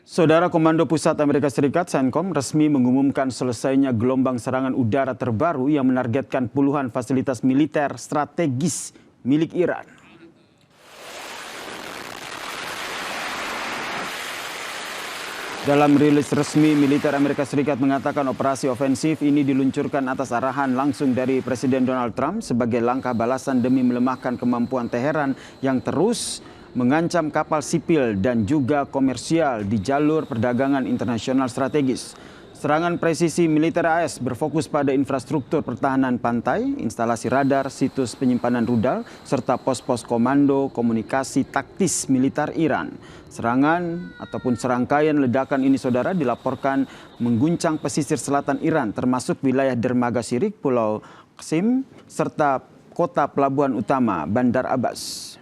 Saudara Komando Pusat Amerika Serikat (CENTCOM) resmi mengumumkan selesainya gelombang serangan udara terbaru yang menargetkan puluhan fasilitas militer strategis milik Iran. Dalam rilis resmi, militer Amerika Serikat mengatakan operasi ofensif ini diluncurkan atas arahan langsung dari Presiden Donald Trump sebagai langkah balasan demi melemahkan kemampuan Teheran yang terus mengancam kapal sipil dan juga komersial di jalur perdagangan internasional strategis. Serangan presisi militer AS berfokus pada infrastruktur pertahanan pantai, instalasi radar, situs penyimpanan rudal, serta pos-pos komando komunikasi taktis militer Iran. Serangan ataupun serangkaian ledakan ini, saudara, dilaporkan mengguncang pesisir selatan Iran, termasuk wilayah dermaga Sirik, Pulau Qasim, serta kota pelabuhan utama Bandar Abbas.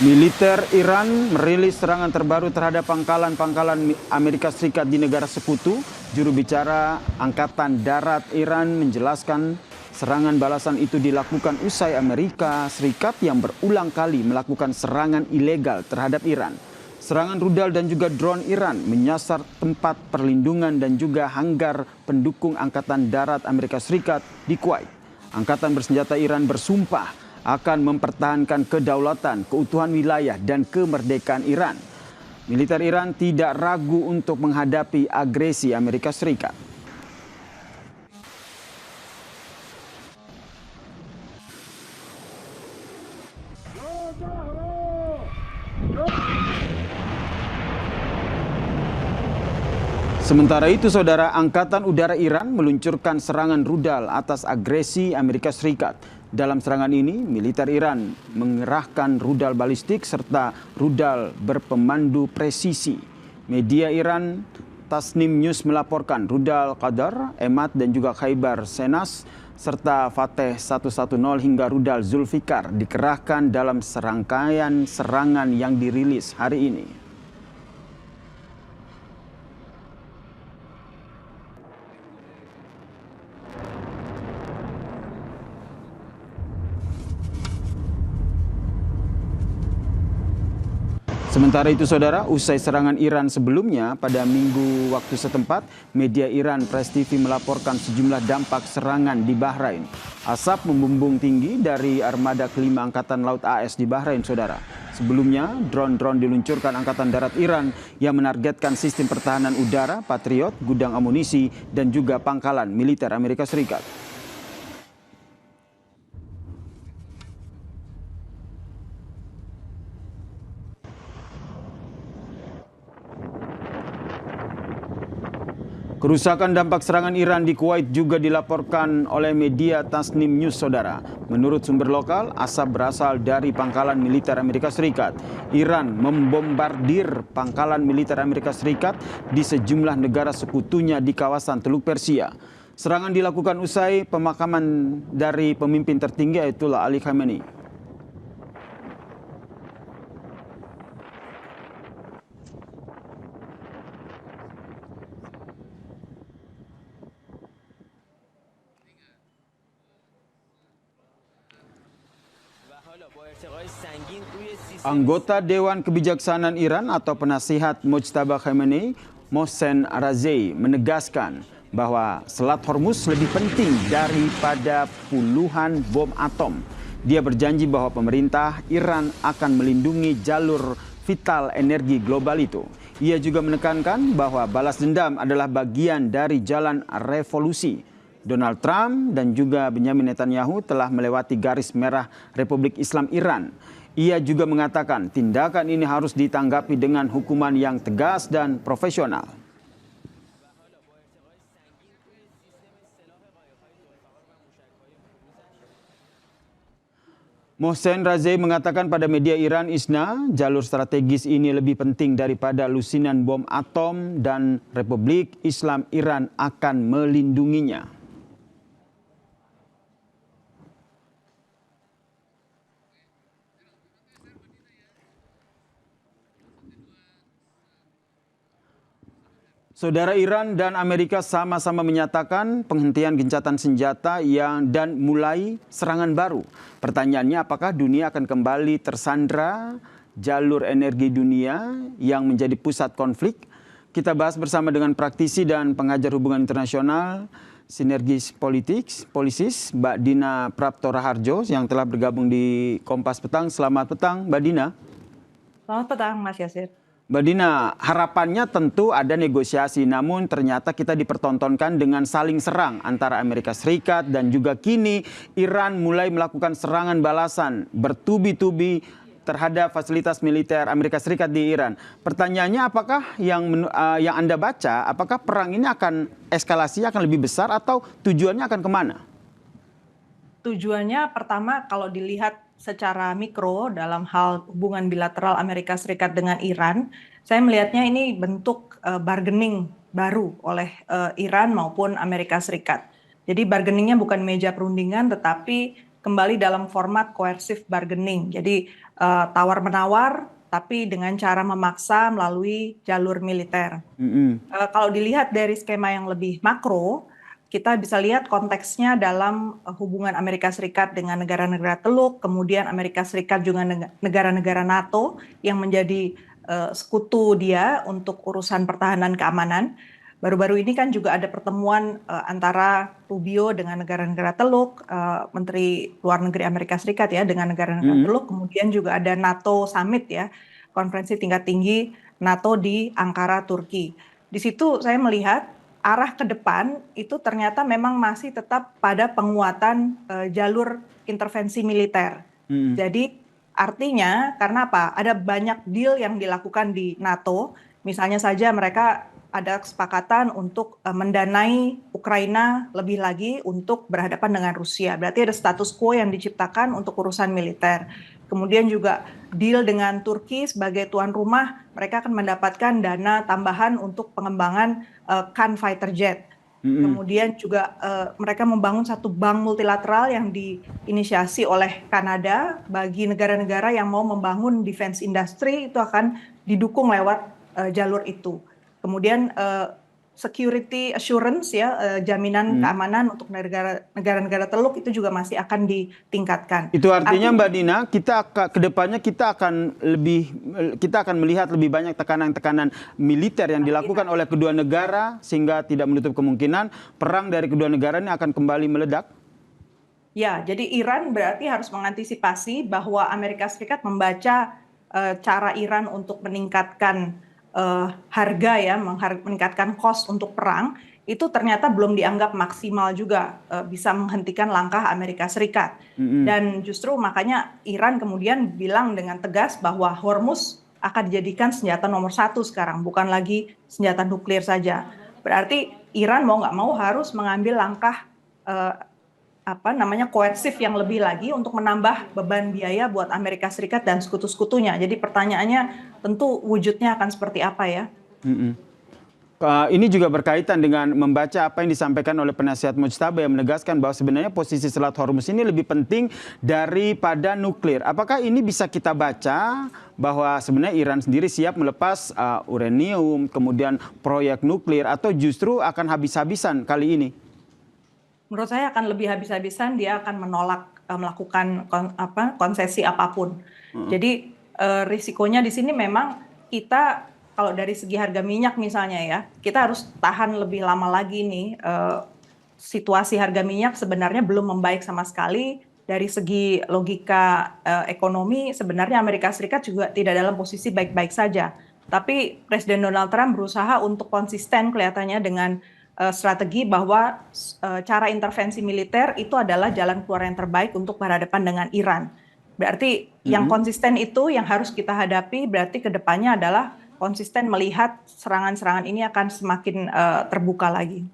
Militer Iran merilis serangan terbaru terhadap pangkalan-pangkalan Amerika Serikat di negara sekutu. Juru bicara Angkatan Darat Iran menjelaskan serangan balasan itu dilakukan usai Amerika Serikat yang berulang kali melakukan serangan ilegal terhadap Iran. Serangan rudal dan juga drone Iran menyasar tempat perlindungan dan juga hanggar pendukung Angkatan Darat Amerika Serikat di Kuwait. Angkatan bersenjata Iran bersumpah akan mempertahankan kedaulatan, keutuhan wilayah, dan kemerdekaan Iran. Militer Iran tidak ragu untuk menghadapi agresi Amerika Serikat. Sementara itu, saudara, Angkatan Udara Iran meluncurkan serangan rudal atas agresi Amerika Serikat. Dalam serangan ini, militer Iran mengerahkan rudal balistik serta rudal berpemandu presisi. Media Iran Tasnim News melaporkan rudal Qadar, Emad, dan juga Khaibar Senas serta Fateh 110 hingga rudal Zulfikar dikerahkan dalam serangkaian serangan yang dirilis hari ini. Sementara itu, saudara, usai serangan Iran sebelumnya pada minggu waktu setempat, media Iran Press TV melaporkan sejumlah dampak serangan di Bahrain. Asap membumbung tinggi dari armada kelima Angkatan Laut AS di Bahrain, saudara. Sebelumnya, drone-drone diluncurkan Angkatan Darat Iran yang menargetkan sistem pertahanan udara, Patriot, gudang amunisi, dan juga pangkalan militer Amerika Serikat. Kerusakan dampak serangan Iran di Kuwait juga dilaporkan oleh media Tasnim News, saudara. Menurut sumber lokal, asap berasal dari pangkalan militer Amerika Serikat. Iran membombardir pangkalan militer Amerika Serikat di sejumlah negara sekutunya di kawasan Teluk Persia. Serangan dilakukan usai pemakaman dari pemimpin tertinggi Ayatollah Ali Khamenei. Anggota Dewan Kebijaksanaan Iran atau penasihat Mojtaba Khamenei, Mohsen Razei, menegaskan bahwa Selat Hormuz lebih penting daripada puluhan bom atom. Dia berjanji bahwa pemerintah Iran akan melindungi jalur vital energi global itu. Ia juga menekankan bahwa balas dendam adalah bagian dari jalan revolusi. Donald Trump dan juga Benjamin Netanyahu telah melewati garis merah Republik Islam Iran. Ia juga mengatakan tindakan ini harus ditanggapi dengan hukuman yang tegas dan profesional. Mohsen Razei mengatakan pada media Iran ISNA, jalur strategis ini lebih penting daripada lusinan bom atom dan Republik Islam Iran akan melindunginya. Saudara, Iran dan Amerika sama-sama menyatakan penghentian gencatan senjata dan mulai serangan baru. Pertanyaannya, apakah dunia akan kembali tersandra jalur energi dunia yang menjadi pusat konflik? Kita bahas bersama dengan praktisi dan pengajar hubungan internasional Sinergis Polisis, Mbak Dina Prapto Raharjo yang telah bergabung di Kompas Petang. Selamat petang, Mbak Dina. Selamat petang, Mas Yasir. Mbak Dina, harapannya tentu ada negosiasi, namun ternyata kita dipertontonkan dengan saling serang antara Amerika Serikat dan juga kini Iran mulai melakukan serangan balasan bertubi-tubi terhadap fasilitas militer Amerika Serikat di Iran. Pertanyaannya, apakah yang Anda baca, apakah perang ini akan eskalasi, akan lebih besar atau tujuannya akan kemana? Tujuannya pertama kalau dilihat secara mikro dalam hal hubungan bilateral Amerika Serikat dengan Iran, saya melihatnya ini bentuk bargaining baru oleh Iran maupun Amerika Serikat. Jadi bargainingnya bukan meja perundingan tetapi kembali dalam format coercive bargaining. Jadi tawar-menawar tapi dengan cara memaksa melalui jalur militer. Kalau dilihat dari skema yang lebih makro, kita bisa lihat konteksnya dalam hubungan Amerika Serikat dengan negara-negara Teluk, kemudian Amerika Serikat juga negara-negara NATO yang menjadi sekutu dia untuk urusan pertahanan keamanan. Baru-baru ini kan juga ada pertemuan antara Rubio dengan negara-negara Teluk, Menteri Luar Negeri Amerika Serikat ya dengan negara-negara Teluk, kemudian juga ada NATO Summit ya, konferensi tingkat tinggi NATO di Ankara, Turki. Di situ saya melihat arah ke depan itu ternyata memang masih tetap pada penguatan jalur intervensi militer. Jadi artinya karena apa? Ada banyak deal yang dilakukan di NATO. Misalnya saja mereka ada kesepakatan untuk mendanai Ukraina lebih lagi untuk berhadapan dengan Rusia. Berarti ada status quo yang diciptakan untuk urusan militer. Kemudian juga deal dengan Turki sebagai tuan rumah, mereka akan mendapatkan dana tambahan untuk pengembangan Khan fighter jet. Kemudian juga mereka membangun satu bank multilateral yang diinisiasi oleh Kanada bagi negara-negara yang mau membangun defense industry, itu akan didukung lewat jalur itu. Kemudian security assurance ya, jaminan keamanan untuk negara-negara Teluk itu juga masih akan ditingkatkan. Itu artinya Mbak Dina, kedepannya kita akan melihat lebih banyak tekanan-tekanan militer yang dilakukan oleh kedua negara sehingga tidak menutup kemungkinan perang dari kedua negara ini akan kembali meledak. Ya, jadi Iran berarti harus mengantisipasi bahwa Amerika Serikat membaca cara Iran untuk meningkatkan harga ya, meningkatkan cost untuk perang, itu ternyata belum dianggap maksimal juga bisa menghentikan langkah Amerika Serikat. Dan justru makanya Iran kemudian bilang dengan tegas bahwa Hormuz akan dijadikan senjata nomor 1 sekarang, bukan lagi senjata nuklir saja. Berarti Iran mau nggak mau harus mengambil langkah koersif yang lebih lagi untuk menambah beban biaya buat Amerika Serikat dan sekutu-sekutunya. Jadi pertanyaannya tentu wujudnya akan seperti apa ya? Ini juga berkaitan dengan membaca apa yang disampaikan oleh penasihat Mujtaba yang menegaskan bahwa sebenarnya posisi Selat Hormuz ini lebih penting daripada nuklir. Apakah ini bisa kita baca bahwa sebenarnya Iran sendiri siap melepas uranium, kemudian proyek nuklir, atau justru akan habis-habisan kali ini? Menurut saya akan lebih habis-habisan, dia akan menolak melakukan konsesi apapun. Jadi risikonya di sini memang kita kalau dari segi harga minyak misalnya ya, kita harus tahan lebih lama lagi nih. Situasi harga minyak sebenarnya belum membaik sama sekali. Dari segi logika ekonomi, sebenarnya Amerika Serikat juga tidak dalam posisi baik-baik saja. Tapi Presiden Donald Trump berusaha untuk konsisten kelihatannya dengan strategi bahwa cara intervensi militer itu adalah jalan keluar yang terbaik untuk berhadapan dengan Iran. Berarti yang konsisten itu yang harus kita hadapi, berarti kedepannya adalah konsisten melihat serangan-serangan ini akan semakin terbuka lagi.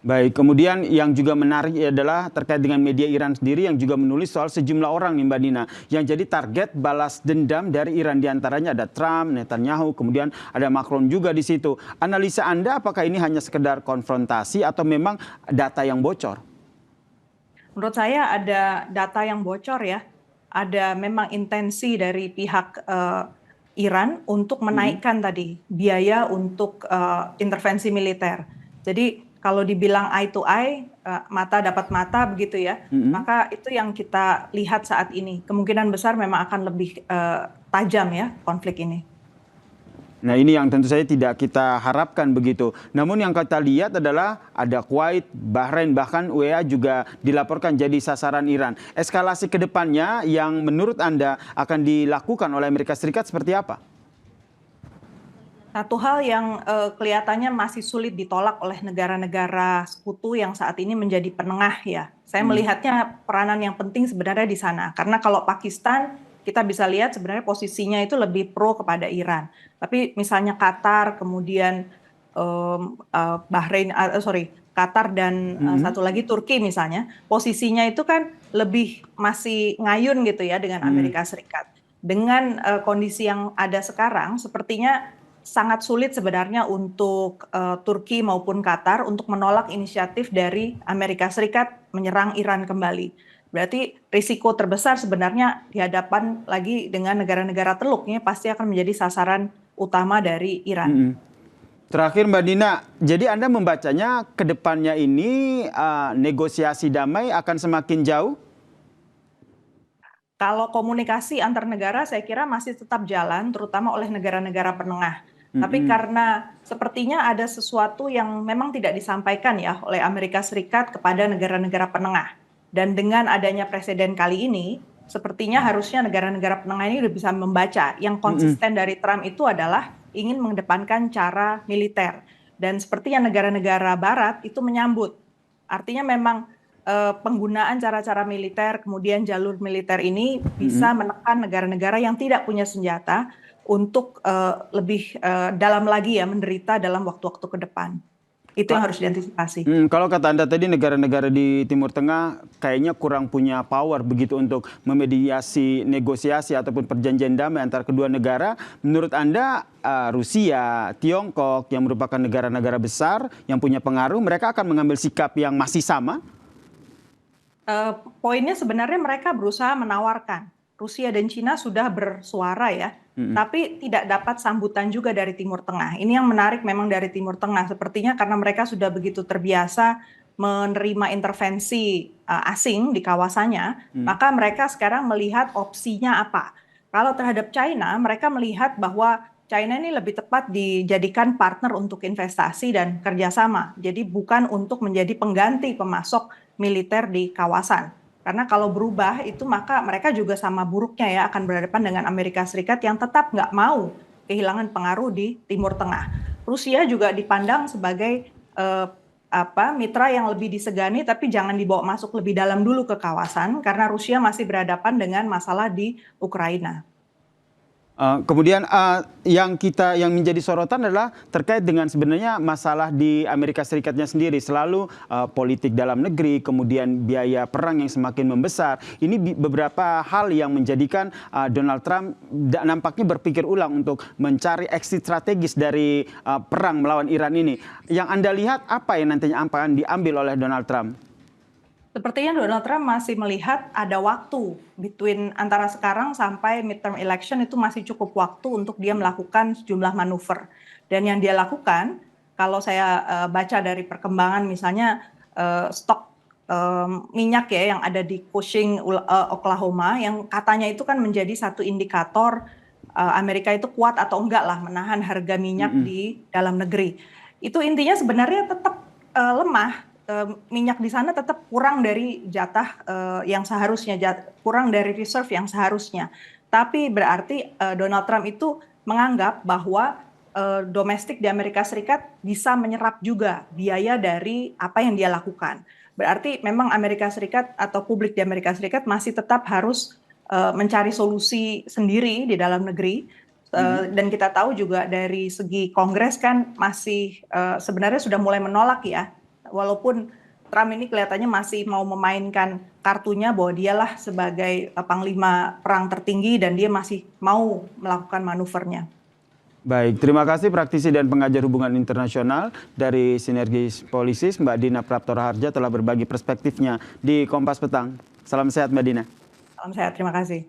Baik, kemudian yang juga menarik adalah terkait dengan media Iran sendiri yang juga menulis soal sejumlah orang nih Mbak Dina yang jadi target balas dendam dari Iran, diantaranya ada Trump, Netanyahu, kemudian ada Macron juga di situ. Analisa Anda apakah ini hanya sekedar konfrontasi atau memang data yang bocor? Menurut saya ada data yang bocor ya, ada memang intensi dari pihak Iran untuk menaikkan tadi biaya untuk intervensi militer. Jadi kalau dibilang eye to eye, mata dapat mata begitu ya, maka itu yang kita lihat saat ini. Kemungkinan besar memang akan lebih tajam ya konflik ini. Nah, ini yang tentu saja tidak kita harapkan begitu. Namun yang kita lihat adalah ada Kuwait, Bahrain, bahkan UEA juga dilaporkan jadi sasaran Iran. Eskalasi ke depannya yang menurut Anda akan dilakukan oleh Amerika Serikat seperti apa? Satu hal yang kelihatannya masih sulit ditolak oleh negara-negara sekutu yang saat ini menjadi penengah ya. Saya melihatnya peranan yang penting sebenarnya di sana. Karena kalau Pakistan, kita bisa lihat sebenarnya posisinya itu lebih pro kepada Iran. Tapi misalnya Qatar, kemudian Bahrain, Qatar dan satu lagi Turki misalnya, posisinya itu kan lebih masih ngayun gitu ya dengan Amerika Serikat. Dengan kondisi yang ada sekarang, sepertinya sangat sulit sebenarnya untuk Turki maupun Qatar untuk menolak inisiatif dari Amerika Serikat menyerang Iran kembali. Berarti risiko terbesar sebenarnya di hadapan lagi dengan negara-negara teluknya pasti akan menjadi sasaran utama dari Iran. Terakhir Mbak Dina, jadi Anda membacanya ke depannya ini negosiasi damai akan semakin jauh? Kalau komunikasi antar negara saya kira masih tetap jalan, terutama oleh negara-negara penengah. Tapi karena sepertinya ada sesuatu yang memang tidak disampaikan ya oleh Amerika Serikat kepada negara-negara penengah. Dan dengan adanya presiden kali ini, sepertinya harusnya negara-negara penengah ini sudah bisa membaca. Yang konsisten dari Trump itu adalah ingin mengedepankan cara militer. Dan sepertinya negara-negara barat itu menyambut. Artinya memang penggunaan cara-cara militer, kemudian jalur militer ini bisa menekan negara-negara yang tidak punya senjata untuk lebih dalam lagi ya menderita dalam waktu-waktu ke depan. Itu yang harus diantisipasi. Kalau kata Anda tadi negara-negara di Timur Tengah kayaknya kurang punya power begitu untuk memediasi negosiasi ataupun perjanjian damai antara kedua negara. Menurut Anda Rusia, Tiongkok yang merupakan negara-negara besar yang punya pengaruh, mereka akan mengambil sikap yang masih sama? Poinnya sebenarnya mereka berusaha menawarkan. Rusia dan Cina sudah bersuara ya, tapi tidak dapat sambutan juga dari Timur Tengah. Ini yang menarik memang dari Timur Tengah. Sepertinya karena mereka sudah begitu terbiasa menerima intervensi asing di kawasannya, maka mereka sekarang melihat opsinya apa. Kalau terhadap China, mereka melihat bahwa China ini lebih tepat dijadikan partner untuk investasi dan kerjasama. Jadi bukan untuk menjadi pengganti pemasok militer di kawasan. Karena kalau berubah itu maka mereka juga sama buruknya ya akan berhadapan dengan Amerika Serikat yang tetap nggak mau kehilangan pengaruh di Timur Tengah. Rusia juga dipandang sebagai mitra yang lebih disegani tapi jangan dibawa masuk lebih dalam dulu ke kawasan karena Rusia masih berhadapan dengan masalah di Ukraina. Kemudian yang menjadi sorotan adalah terkait dengan sebenarnya masalah di Amerika Serikatnya sendiri, selalu politik dalam negeri, kemudian biaya perang yang semakin membesar. Ini beberapa hal yang menjadikan Donald Trump nampaknya berpikir ulang untuk mencari exit strategis dari perang melawan Iran ini. Yang Anda lihat apa yang nantinya akan diambil oleh Donald Trump? Sepertinya Donald Trump masih melihat ada waktu between antara sekarang sampai midterm election itu masih cukup waktu untuk dia melakukan sejumlah manuver. Dan yang dia lakukan, kalau saya baca dari perkembangan misalnya stok minyak ya yang ada di Cushing, Oklahoma, yang katanya itu kan menjadi satu indikator Amerika itu kuat atau enggak lah menahan harga minyak di dalam negeri. Itu intinya sebenarnya tetap lemah. Minyak di sana tetap kurang dari jatah yang seharusnya, kurang dari reserve yang seharusnya. Tapi berarti Donald Trump itu menganggap bahwa domestik di Amerika Serikat bisa menyerap juga biaya dari apa yang dia lakukan. Berarti memang Amerika Serikat atau publik di Amerika Serikat masih tetap harus mencari solusi sendiri di dalam negeri. Dan kita tahu juga dari segi Kongres kan masih sebenarnya sudah mulai menolak ya. Walaupun Trump ini kelihatannya masih mau memainkan kartunya bahwa dialah sebagai panglima perang tertinggi dan dia masih mau melakukan manuvernya. Baik, terima kasih praktisi dan pengajar hubungan internasional dari Sinergis Polisis, Mbak Dina Praptora Harja telah berbagi perspektifnya di Kompas Petang. Salam sehat Mbak Dina. Salam sehat, terima kasih.